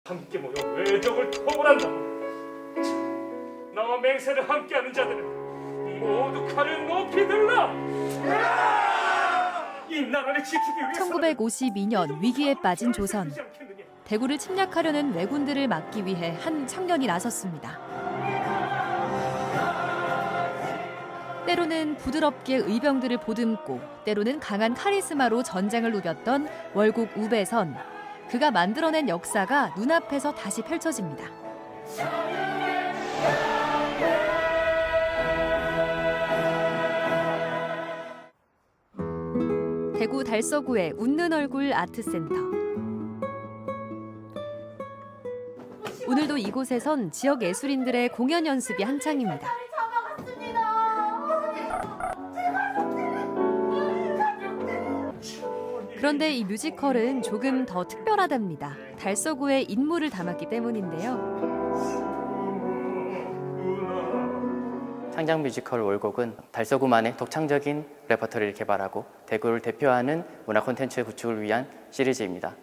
함께 모여 외적을 토벌한다. 나와 맹세를 함께하는 자들은 모두 칼을 높이 들라. 이 나라를 지키기 위해서 1952년 위기에 빠진 조선. 대구를 침략하려는 왜군들을 막기 위해 한 청년이 나섰습니다. 때로는 부드럽게 의병들을 보듬고 때로는 강한 카리스마로 전쟁을 누볐던 월국 우배선. 그가 만들어낸 역사가 눈앞에서 다시 펼쳐집니다. 대구 달서구의 웃는 얼굴 아트센터. 오늘도 이곳에선 지역 예술인들의 공연 연습이 한창입니다. 그런데 이 뮤지컬은 조금 더 특별하답니다. 달서구의 인물을 담았기 때문인데요. 창작 뮤지컬 월곡은 달서구만의 독창적인 레퍼토리를 개발하고 대구를 대표하는 문화 콘텐츠 구축을 위한 시리즈입니다.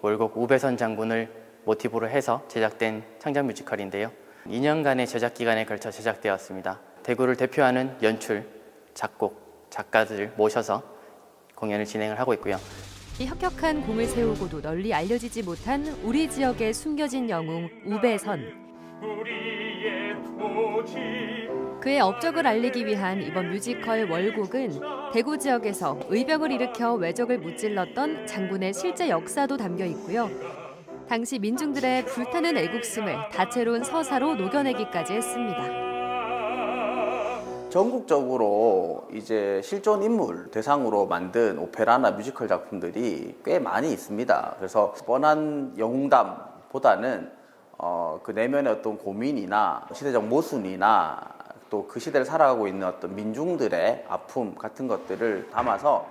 월곡 우배선 장군을 모티브로 해서 제작된 창작 뮤지컬인데요. 2년간의 제작 기간에 걸쳐 제작되었습니다. 대구를 대표하는 연출, 작곡, 작가들을 모셔서 공연을 진행을 하고 있고요. 이 혁혁한 공을 세우고도 널리 알려지지 못한 우리 지역의 숨겨진 영웅 우배선. 그의 업적을 알리기 위한 이번 뮤지컬 월곡은 대구 지역에서 의병을 일으켜 왜적을 무찔렀던 장군의 실제 역사도 담겨 있고요. 당시 민중들의 불타는 애국심을 다채로운 서사로 녹여내기까지 했습니다. 전국적으로 이제 실존 인물 대상으로 만든 오페라나 뮤지컬 작품들이 꽤 많이 있습니다. 그래서 뻔한 영웅담보다는 그 내면의 어떤 고민이나 시대적 모순이나 또 그 시대를 살아가고 있는 어떤 민중들의 아픔 같은 것들을 담아서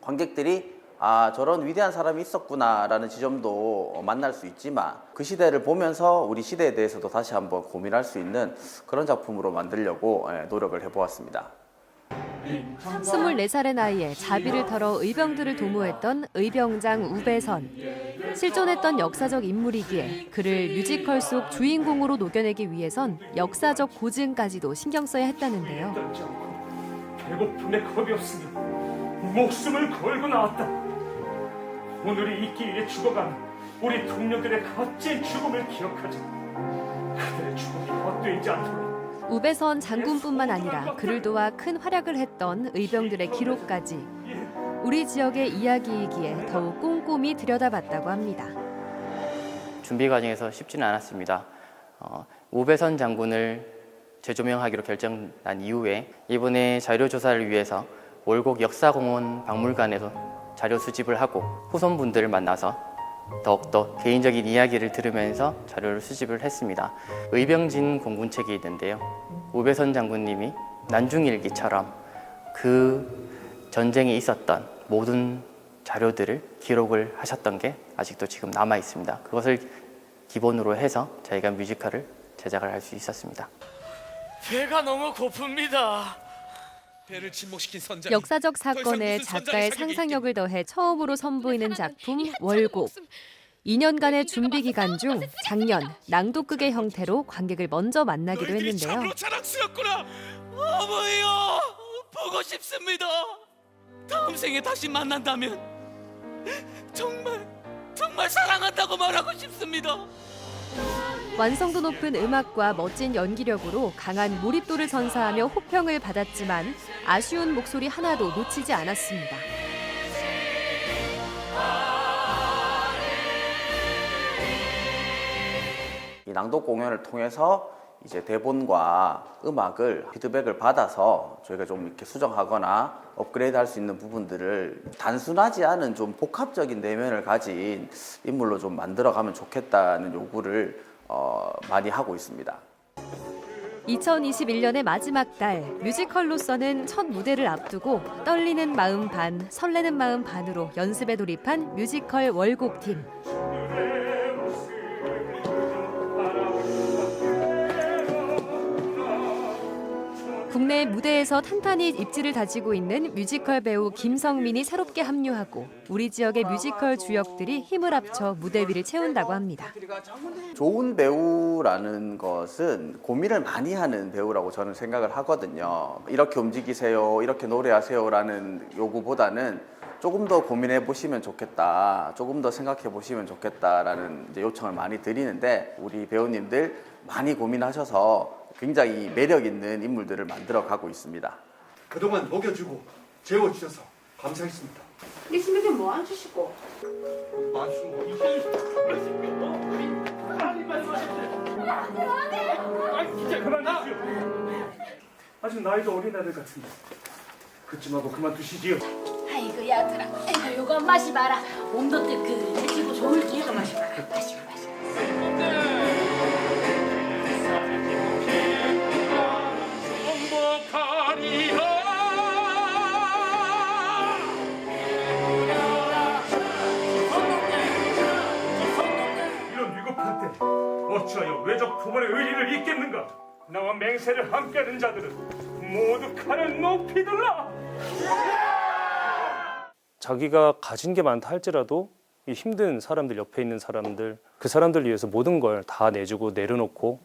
관객들이 아, 저런 위대한 사람이 있었구나라는 지점도 만날 수 있지만 그 시대를 보면서 우리 시대에 대해서도 다시 한번 고민할 수 있는 그런 작품으로 만들려고 노력을 해보았습니다. 24살의 나이에 자비를 털어 의병들을 도모했던 의병장 우배선. 실존했던 역사적 인물이기에 그를 뮤지컬 속 주인공으로 녹여내기 위해선 역사적 고증까지도 신경 써야 했다는데요. 배고픔에 겁이 없으니 목숨을 걸고 나왔다. 오늘이 있기 위해 죽어가는 우리 동료들의 값진 죽음을 기억하자. 그들의 죽음이 헛되지 않도록. 우배선 장군뿐만 아니라 그를 도와 큰 활약을 했던 의병들의 기록까지 우리 지역의 이야기이기에 더욱 꼼꼼히 들여다봤다고 합니다. 준비 과정에서 쉽지는 않았습니다. 우배선 장군을 재조명하기로 결정난 이후에 이번에 자료조사를 위해서 월곡 역사공원 박물관에서 자료 수집을 하고 후손분들을 만나서 더욱더 개인적인 이야기를 들으면서 자료를 수집을 했습니다. 의병진 공군책이 있는데요. 우배선 장군님이 난중일기처럼 그 전쟁에 있었던 모든 자료들을 기록을 하셨던 게 아직도 지금 남아 있습니다. 그것을 기본으로 해서 저희가 뮤지컬을 제작을 할 수 있었습니다. 배가 너무 고픕니다. 배를 침몰시킨 선장이 역사적 사건에 작가의 상상력을 더해 처음으로 선보이는 작품 월곡. 2년간의 준비 기간 중 작년 낭독극의 형태로 관객을 먼저 만나기로 너희들이 했는데요. 참으로 자랑스럽구나. 어머니요, 보고 싶습니다. 다음 생에 다시 만난다면 정말 사랑한다고 말하고 싶습니다. 완성도 높은 음악과 멋진 연기력으로 강한 몰입도를 선사하며 호평을 받았지만 아쉬운 목소리 하나도 놓치지 않았습니다. 이 낭독 공연을 통해서 이제 대본과 음악을 피드백을 받아서 저희가 좀 이렇게 수정하거나 업그레이드 할 수 있는 부분들을 단순하지 않은 좀 복합적인 내면을 가진 인물로 좀 만들어가면 좋겠다는 요구를 많이 하고 있습니다. 2021년의 마지막 달, 뮤지컬로서는 첫 무대를 앞두고 떨리는 마음 반, 설레는 마음 반으로 연습에 돌입한 뮤지컬 월곡팀. 국내 무대에서 탄탄히 입지를 다지고 있는 뮤지컬 배우 김성민이 새롭게 합류하고 우리 지역의 뮤지컬 주역들이 힘을 합쳐 무대 위를 채운다고 합니다. 좋은 배우라는 것은 고민을 많이 하는 배우라고 저는 생각을 하거든요. 이렇게 움직이세요, 이렇게 노래하세요라는 요구보다는 조금 더 고민해 보시면 좋겠다, 조금 더 생각해 보시면 좋겠다라는 이제 요청을 많이 드리는데 우리 배우님들 많이 고민하셔서 굉장히 매력 있는 인물들을 만들어 가고 있습니다. 그동안 먹여주고 재워주셔서 감사했습니다. 우리 신부님 뭐 안 주시고? 진짜 그만두시오. 아직 나이도 어린 아들 같은데 그쯤하고 그만두시지요. 아이고 야들아, 아이고 요거 마시봐라. 몸도 뜨끈해지고 좋을 기회가 마시봐라. 마시봐. 이런 위급한 때 어찌하여 외적 부모의 의리를 잊겠는가? 나와 맹세를 함께하는 자들은 모두 칼을 높이 들라. 자기가 가진 게 많다 할지라도 이 힘든 사람들, 옆에 있는 사람들, 그 사람들 위해서 모든 걸 다 내주고 내려놓고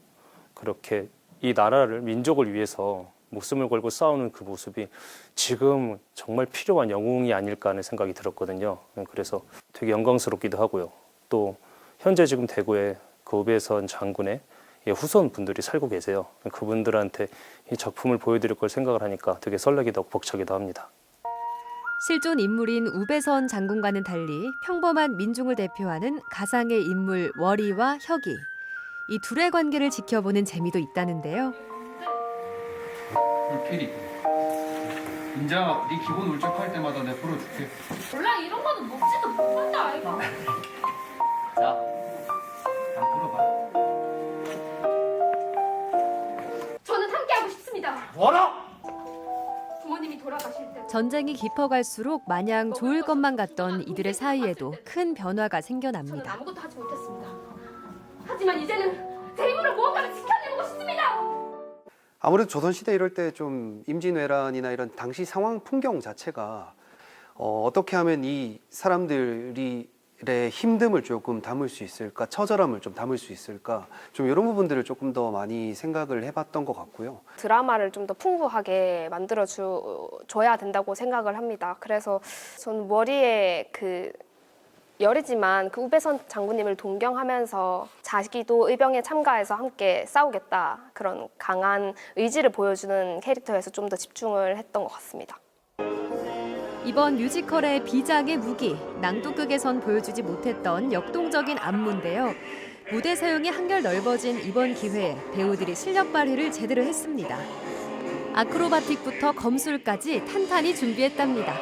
그렇게 이 나라를, 민족을 위해서 목숨을 걸고 싸우는 그 모습이 지금 정말 필요한 영웅이 아닐까 하는 생각이 들었거든요. 그래서 되게 영광스럽기도 하고요. 또 현재 지금 대구에 그 우배선 장군의 후손 분들이 살고 계세요. 그분들한테 이 작품을 보여드릴 걸 생각을 하니까 되게 설레기도 하고 벅차기도 합니다. 실존 인물인 우배선 장군과는 달리 평범한 민중을 대표하는 가상의 인물 월이와 혁이. 이 둘의 관계를 지켜보는 재미도 있다는데요. 캐리 인자 네 기본 울적할 때마다 내 풀어줄게. 몰라 이런 거는 먹지도 못한다 아이가. 자, 안 풀어봐. 저는 함께하고 싶습니다. 뭐라? 부모님이 돌아가실 때 전쟁이 깊어갈수록 마냥 좋을 것만 같던 이들의 사이에도 큰 변화가 저는 생겨납니다. 아무것도 하지 못했습니다. 하지만 이제는 제 힘으로 무언가를 지켜내고 싶습니다. 아무래도 조선시대 이럴 때 좀 임진왜란이나 이런 당시 상황 풍경 자체가 어떻게 하면 이 사람들의 힘듦을 조금 담을 수 있을까, 처절함을 좀 담을 수 있을까, 좀 이런 부분들을 조금 더 많이 생각을 해봤던 것 같고요. 드라마를 좀 더 풍부하게 만들어줘야 된다고 생각을 합니다. 그래서 저는 머리에 열이지만 그 우배선 장군님을 동경하면서 자기도 의병에 참가해서 함께 싸우겠다, 그런 강한 의지를 보여주는 캐릭터에서 좀 더 집중을 했던 것 같습니다. 이번 뮤지컬의 비장의 무기, 낭독극에선 보여주지 못했던 역동적인 안무인데요. 무대 사용이 한결 넓어진 이번 기회에 배우들이 실력 발휘를 제대로 했습니다. 아크로바틱부터 검술까지 탄탄히 준비했답니다.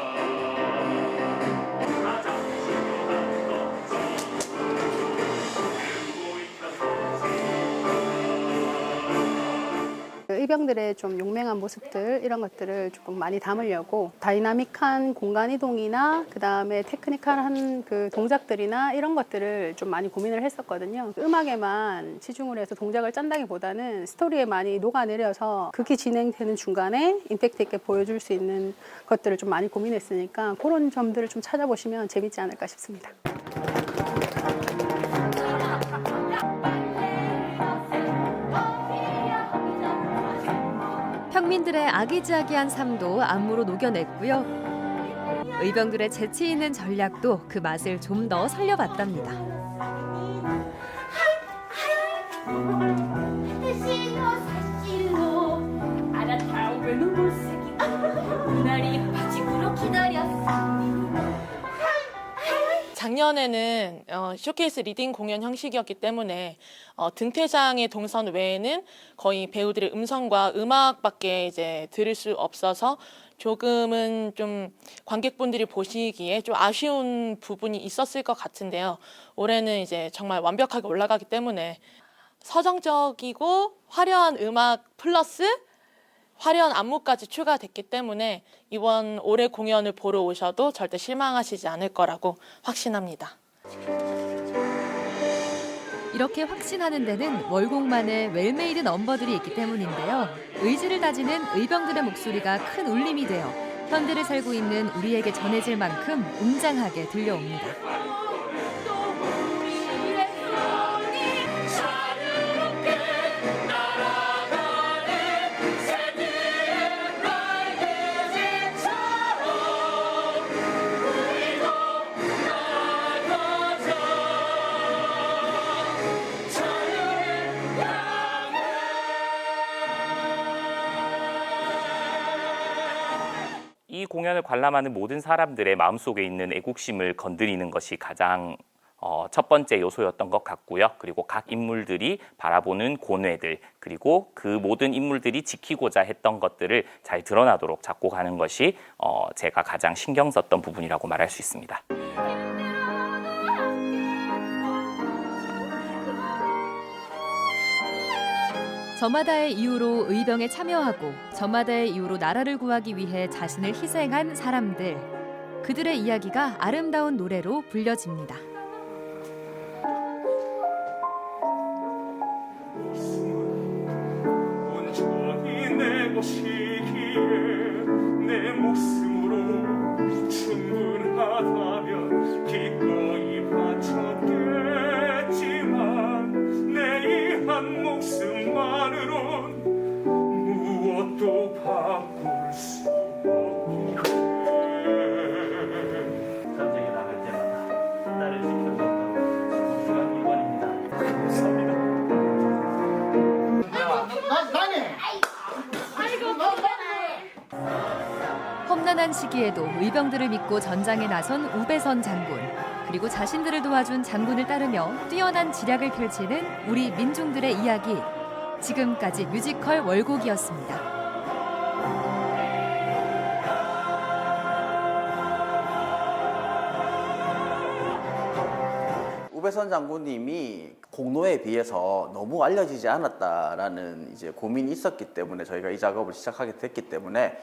의병들의 좀 용맹한 모습들, 이런 것들을 조금 많이 담으려고 다이나믹한 공간 이동이나 그다음에 테크니컬한 그 동작들이나 이런 것들을 좀 많이 고민을 했었거든요. 음악에만 치중을 해서 동작을 짠다기보다는 스토리에 많이 녹아내려서 극이 진행되는 중간에 임팩트 있게 보여줄 수 있는 것들을 좀 많이 고민했으니까 그런 점들을 좀 찾아보시면 재밌지 않을까 싶습니다. 평민들의 아기자기한 삶도 안무로 녹여냈고요. 의병들의 재치 있는 전략도 그 맛을 좀 더 살려봤답니다. 작년에는 쇼케이스 리딩 공연 형식이었기 때문에 등퇴장의 동선 외에는 거의 배우들의 음성과 음악밖에 이제 들을 수 없어서 조금은 좀 관객분들이 보시기에 좀 아쉬운 부분이 있었을 것 같은데요. 올해는 이제 정말 완벽하게 올라가기 때문에 서정적이고 화려한 음악 플러스 화려한 안무까지 추가됐기 때문에 이번 올해 공연을 보러 오셔도 절대 실망하시지 않을 거라고 확신합니다. 이렇게 확신하는 데는 월곡만의 웰메이드 넘버들이 있기 때문인데요. 의지를 다지는 의병들의 목소리가 큰 울림이 되어 현대를 살고 있는 우리에게 전해질 만큼 웅장하게 들려옵니다. 이 공연을 관람하는 모든 사람들의 마음속에 있는 애국심을 건드리는 것이 가장 첫 번째 요소였던 것 같고요. 그리고 각 인물들이 바라보는 고뇌들, 그리고 그 모든 인물들이 지키고자 했던 것들을 잘 드러나도록 작곡하는 것이 제가 가장 신경 썼던 부분이라고 말할 수 있습니다. 저마다의 이유로 의병에 참여하고 저마다의 이유로 나라를 구하기 위해 자신을 희생한 사람들. 그들의 이야기가 아름다운 노래로 불려집니다. 온전히 내 것이기에 내 목숨으로 충분하다면 기꺼이 바쳤겠지만 내 이 한 목숨만으론 무엇도 바꿀 수 없기에 전쟁에 나갈 때마다 나를 지켜줬던 소중한 물건입니다. 감사합니다. 험난한 시기에도 의병들을 믿고 전장에 나선 우배선 장군, 그리고 자신들을 도와준 장군을 따르며 뛰어난 지략을 펼치는 우리 민중들의 이야기. 지금까지 뮤지컬 월곡이었습니다. 우배선 장군님이 공로에 비해서 너무 알려지지 않았다라는 이제 고민이 있었기 때문에 저희가 이 작업을 시작하게 됐기 때문에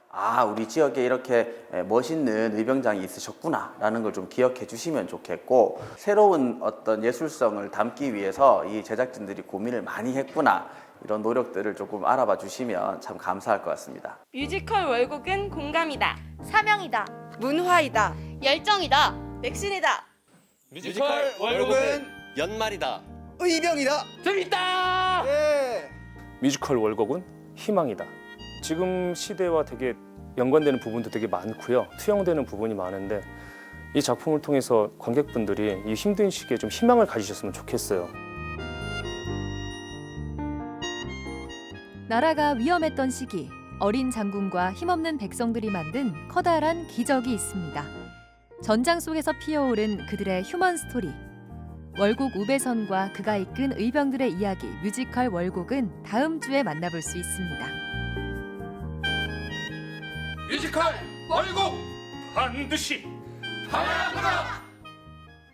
우리 지역에 이렇게 멋있는 의병장이 있으셨구나라는 걸 좀 기억해 주시면 좋겠고, 새로운 어떤 예술성을 담기 위해서 이 제작진들이 고민을 많이 했구나, 이런 노력들을 조금 알아봐 주시면 참 감사할 것 같습니다. 뮤지컬 월곡은 공감이다, 사명이다, 문화이다, 열정이다, 맥신이다. 뮤지컬 월곡은 연말이다. 의병이다. 재밌다. 예. 뮤지컬 월곡은 희망이다. 지금 시대와 되게 연관되는 부분도 되게 많고요. 투영되는 부분이 많은데 이 작품을 통해서 관객분들이 이 힘든 시기에 좀 희망을 가지셨으면 좋겠어요. 나라가 위험했던 시기, 어린 장군과 힘없는 백성들이 만든 커다란 기적이 있습니다. 전장 속에서 피어오른 그들의 휴먼 스토리. 월곡 우배선과 그가 이끈 의병들의 이야기 뮤지컬 월곡은 다음 주에 만나볼 수 있습니다. 뮤지컬 월곡 반드시 봐야 한다.